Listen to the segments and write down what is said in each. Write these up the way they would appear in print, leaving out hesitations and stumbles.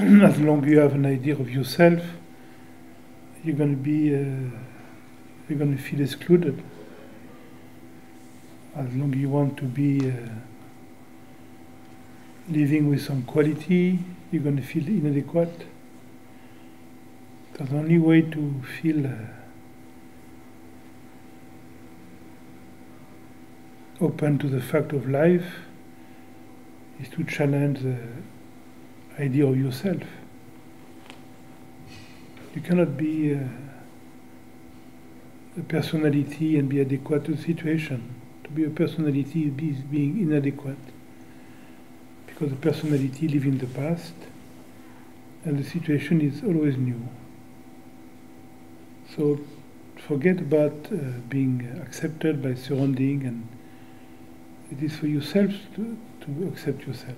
as long as you have an idea of yourself, you're going to feel excluded. As long as you want to be living with some quality, you're going to feel inadequate. So the only way to feel open to the fact of life is to challenge the idea of yourself. You cannot be a personality and be adequate to the situation. To be a personality is being inadequate, because the personality lives in the past and the situation is always new. So forget about being accepted by surrounding, and it is for yourself to accept yourself.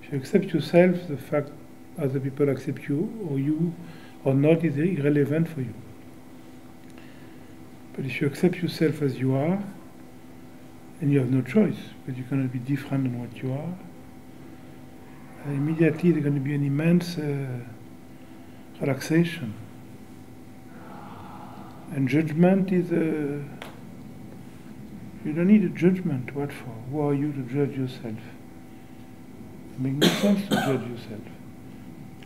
If you accept yourself, the fact other people accept you or not is irrelevant for you. But if you accept yourself as you are, and you have no choice, but you cannot be different than what you are, immediately there's going to be an immense relaxation. And judgment is you don't need a judgment. What for? Who are you to judge yourself? It makes no sense to judge yourself.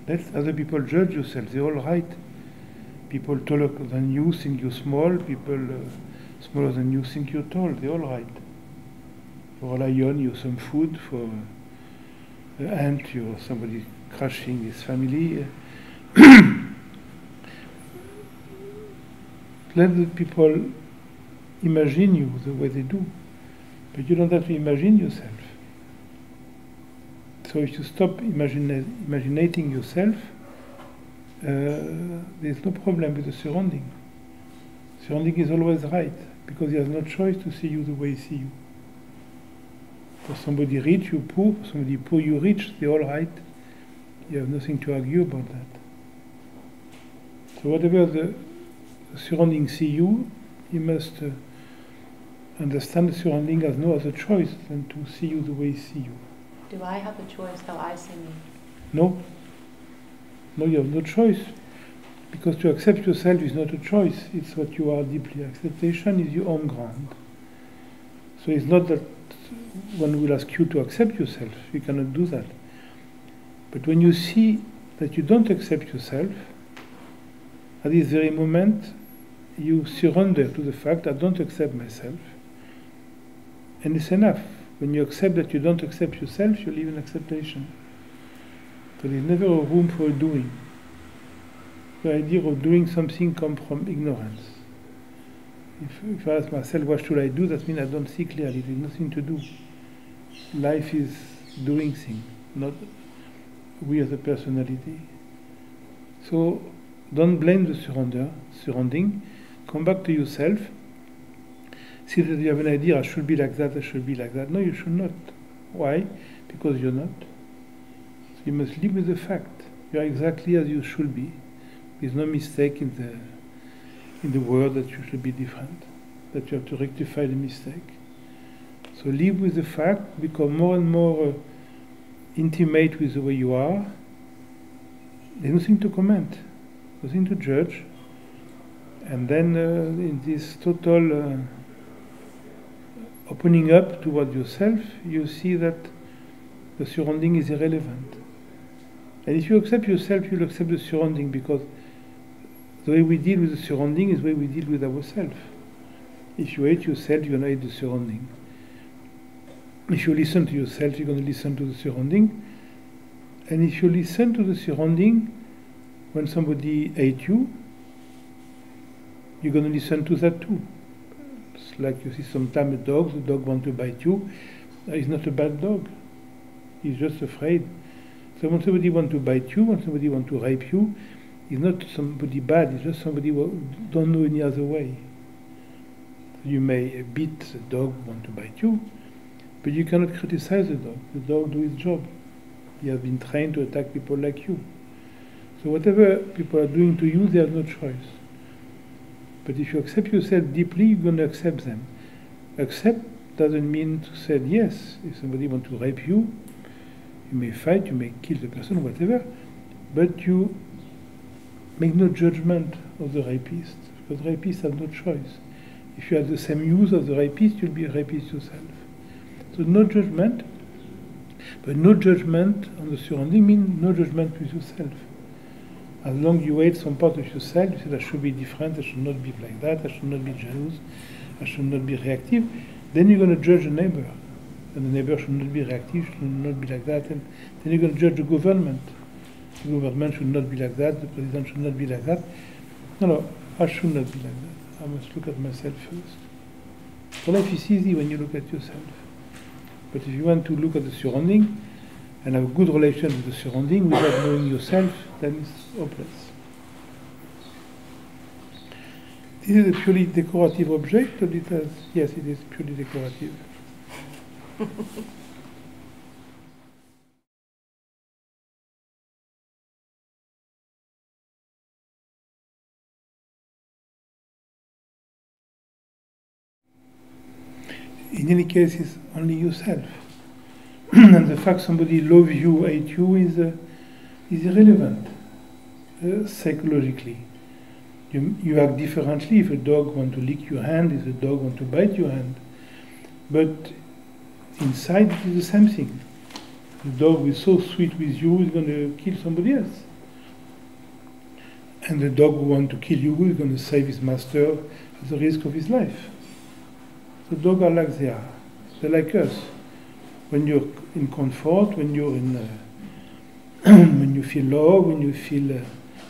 Let other people judge yourself. They're all right. People taller than you think you're small. People smaller than you think you're tall. They're all right. For a lion, you're some food. For an ant, you're somebody crushing his family. Let the people imagine you the way they do, but you don't have to imagine yourself. So if you stop imaginating yourself, there's no problem with the surrounding. Surrounding is always right, because he has no choice to see you the way he sees you. For somebody rich, you poor. For somebody poor, you rich. They're all right. You have nothing to argue about that. So whatever the surrounding see you, you must understand the surrounding has no other choice than to see you the way he see you. Do I have a choice how I see me? No. No, you have no choice. Because to accept yourself is not a choice. It's what you are deeply. Acceptation is your own ground. So it's not that one will ask you to accept yourself. You cannot do that. But when you see that you don't accept yourself, at this very moment, you surrender to the fact, I don't accept myself. And it's enough. When you accept that you don't accept yourself, you live in acceptation. So there's never a room for doing. The idea of doing something comes from ignorance. If I ask myself, what should I do? That means I don't see clearly. There's nothing to do. Life is doing things, not we as a personality. So don't blame the surrounding. Come back to yourself. See that you have an idea, I should be like that, I should be like that. No, you should not. Why? Because you're not. So you must live with the fact. You are exactly as you should be. There's no mistake in the world that you should be different, that you have to rectify the mistake. So live with the fact, become more and more intimate with the way you are. There's nothing to comment, nothing to judge. And then in this total opening up toward yourself, you see that the surrounding is irrelevant. And if you accept yourself, you'll accept the surrounding, because the way we deal with the surrounding is the way we deal with ourselves. If you hate yourself, you're going to hate the surrounding. If you listen to yourself, you're going to listen to the surrounding. And if you listen to the surrounding, when somebody hates you, you're going to listen to that too. It's like you see sometimes the dog wants to bite you. He's not a bad dog. He's just afraid. So when somebody wants to bite you, when somebody wants to rape you, he's not somebody bad, he's just somebody who don't know any other way. You may beat the dog who wants to bite you, but you cannot criticize the dog. The dog does his job. He has been trained to attack people like you. So whatever people are doing to you, they have no choice. But if you accept yourself deeply, you're going to accept them. Accept doesn't mean to say yes. If somebody wants to rape you, You may fight, you may kill the person, whatever, but you make no judgment of the rapist, because rapists have no choice. If you have the same use as the rapist, you'll be a rapist yourself. So no judgment, but no judgment on the surrounding means no judgment with yourself. As long as you hate some part of yourself, you say, I should be different, I should not be like that, I should not be jealous, I should not be reactive, then you're going to judge the neighbor. And the neighbor should not be reactive, should not be like that, and then you're going to judge the government. The government should not be like that, the president should not be like that. No, I should not be like that. I must look at myself first. So life is easy when you look at yourself. But if you want to look at the surrounding and have a good relation with the surrounding without knowing yourself, then it's hopeless. This is a purely decorative object, or it has, yes, it is purely decorative. In any case, it's only yourself. And the fact somebody loves you, hates you is irrelevant psychologically. You act differently if a dog wants to lick your hand, if a dog wants to bite your hand. But inside it is the same thing. The dog who is so sweet with you is going to kill somebody else. And the dog who wants to kill you is going to save his master at the risk of his life. So dogs are like they are. They're like us. When you're in comfort, when you're in, when you feel love, when you feel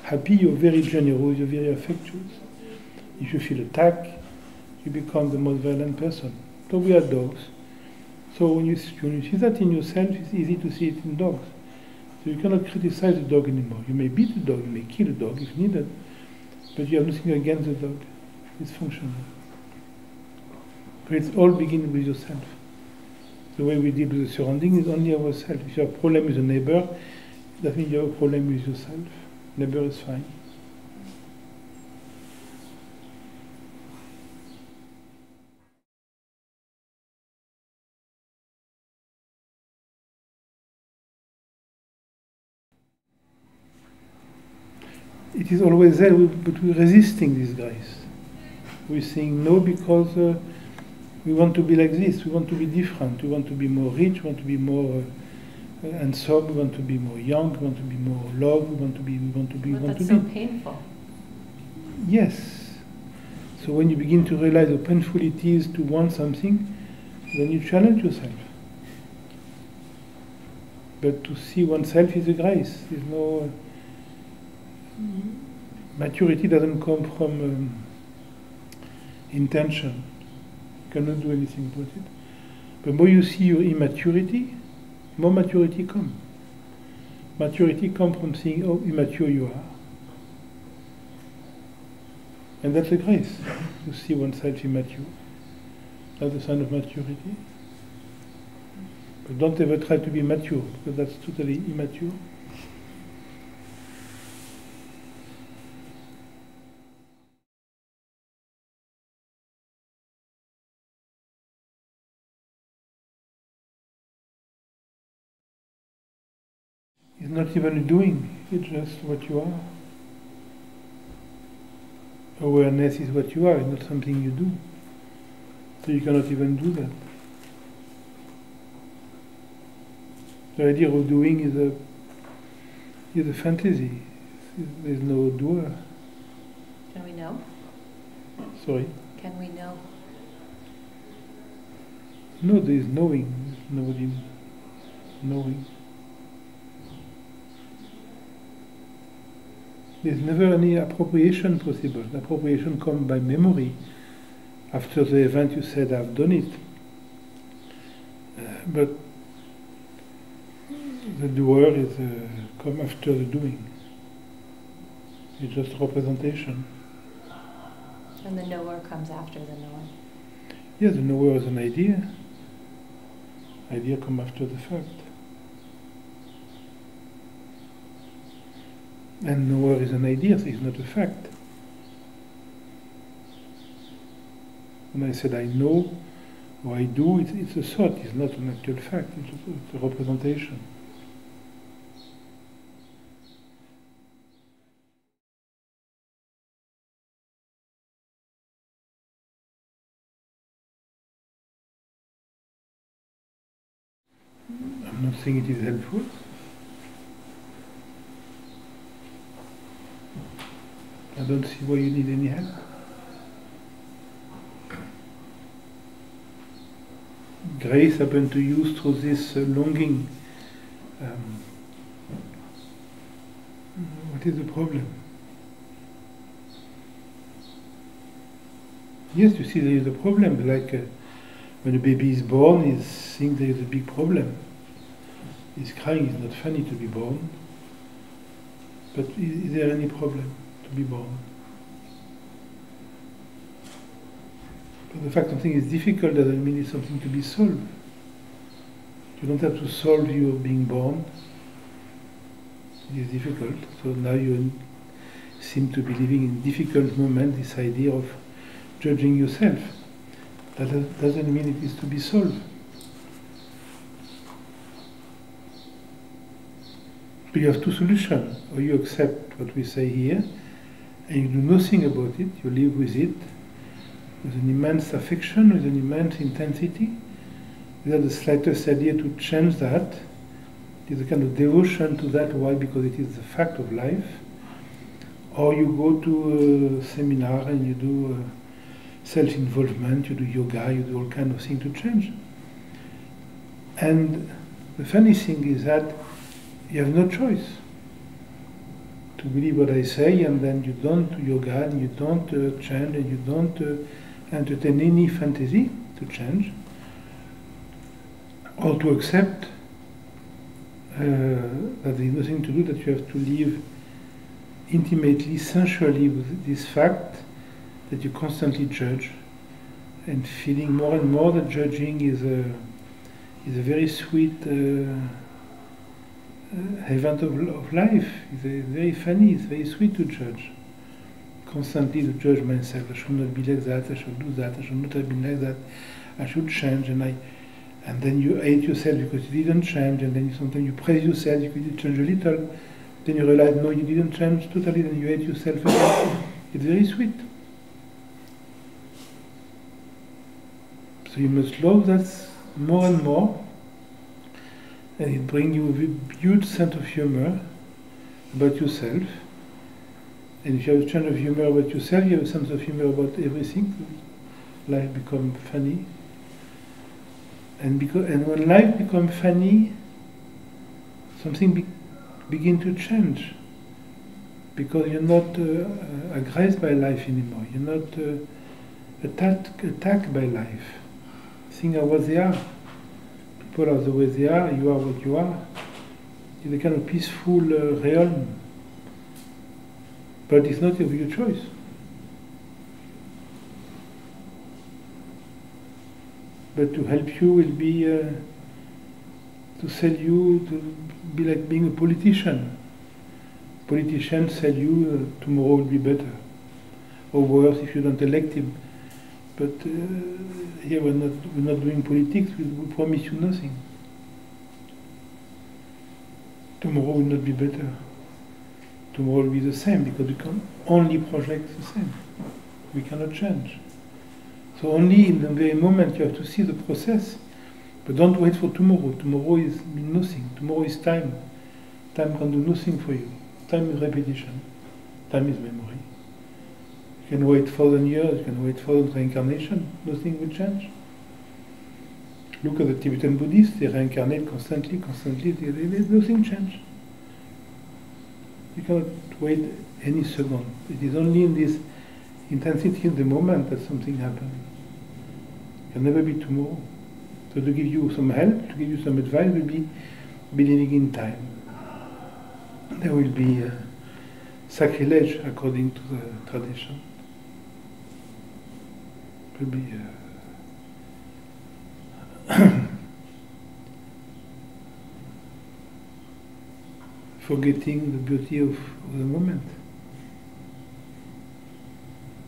happy, you're very generous, you're very affectionate. If you feel attacked, you become the most violent person. So we are dogs. So when you see that in yourself, it's easy to see it in dogs. So you cannot criticize the dog anymore. You may beat the dog, you may kill the dog if needed, but you have nothing against the dog. It's functional. But it's all beginning with yourself. The way we deal with the surrounding is only ourselves. If you have a problem with a neighbor, that means you have a problem with yourself. Neighbor is fine. It is always there, but we're resisting this grace. We're saying no because we want to be like this, we want to be different, we want to be more rich, we want to be more handsome, we want to be more young, we want to be more loved, we want to be. But that's so painful. Yes. So when you begin to realize how painful it is to want something, then you challenge yourself. But to see oneself is a grace. There's no maturity doesn't come from intention. You cannot do anything about it. The more you see your immaturity, more maturity comes. Maturity comes from seeing how immature you are. And that's a grace, to see oneself immature. That's a sign of maturity. But don't ever try to be mature, because that's totally immature. It's not even a doing, it's just what you are. Awareness is what you are, it's not something you do. So you cannot even do that. The idea of doing is a fantasy. There's no doer. Can we know? Sorry? Can we know? No, there is knowing. There's nobody knowing. There's never any appropriation possible. The appropriation comes by memory. After the event you said, I've done it. But the doer is come after the doing. It's just representation. And the knower comes after the knowing. Yes, the knower is an idea. Idea comes after the fact. And knower is an idea, so it's not a fact. When I said I know or I do, it's a thought, it's not an actual fact, it's a representation. I'm not saying it is helpful. I don't see why you need any help. Grace happened to you through this longing. What is the problem? Yes, you see there is a problem, like when a baby is born, he thinks there is a big problem. He's crying, it's not funny to be born. But is there any problem to be born? But the fact something is difficult doesn't mean it's something to be solved. You don't have to solve your being born. It is difficult, so now you seem to be living in difficult moment, this idea of judging yourself. That doesn't mean it is to be solved. But you have two solutions. Or you accept what we say here, and you do nothing about it, you live with it, with an immense affection, with an immense intensity, without the slightest idea to change that. It is a kind of devotion to that. Why? Because it is the fact of life. Or you go to a seminar and you do self-involvement, you do yoga, you do all kind of things to change. And the funny thing is that you have no choice to believe what I say, and then you don't do yoga, and you don't change, and you don't entertain any fantasy to change, or to accept that there is nothing to do, that you have to live intimately, sensually with this fact that you constantly judge, and feeling more and more that judging is a very sweet event of life. It's very funny, it's very sweet to judge. Constantly to judge myself. I should not be like that, I should do that, I should not have been like that, I should change, and then you hate yourself because you didn't change, and then sometimes you praise yourself because you change a little, then you realize no, you didn't change totally, then you hate yourself again. It's very sweet. So you must love that more and more, and it brings you a huge sense of humor about yourself. And if you have a sense of humor about yourself, you have a sense of humor about everything. Life becomes funny. And when life becomes funny, something begin to change. Because you're not aggressed by life anymore. You're not attacked by life. Things are what they are. People are the way they are. You are what you are. It's a kind of peaceful realm. But it's not of your choice. But to help you will be to sell you, to be like being a politician. Politicians sell you tomorrow will be better, or worse if you don't elect him. But here we're not doing politics. We promise you nothing. Tomorrow will not be better. Tomorrow will be the same, because we can only project the same. We cannot change. So only in the very moment you have to see the process, but don't wait for tomorrow. Tomorrow is nothing. Tomorrow is time. Time can do nothing for you. Time is repetition. Time is memory. You can wait 1,000 years, you can wait 1,000 reincarnation, nothing will change. Look at the Tibetan Buddhists, they reincarnate constantly, nothing changes. You cannot wait any second. It is only in this intensity in the moment that something happens. It can never be tomorrow. So to give you some help, to give you some advice, will be believing in time. There will be sacrilege according to the tradition. It will be forgetting the beauty of the moment.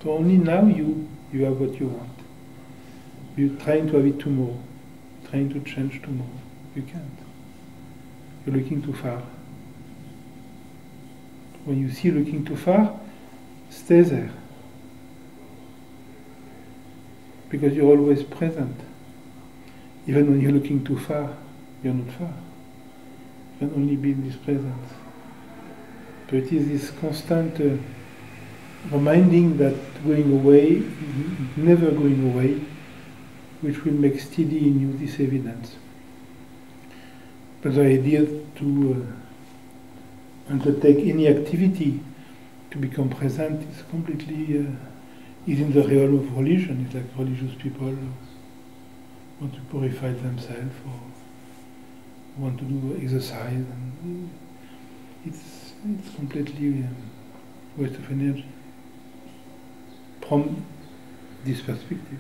So only now you have what you want. You're trying to have it tomorrow, trying to change tomorrow. You can't. You're looking too far. When you see looking too far, stay there. Because you're always present. Even when you're looking too far, you're not far. You can only be in this presence. But it is this constant reminding that going away is never going away, which will make steady in you this evidence. But the idea to undertake any activity to become present is completely is in the realm of religion. It's like religious people want to purify themselves or want to do exercise, and it's completely waste of energy from this perspective.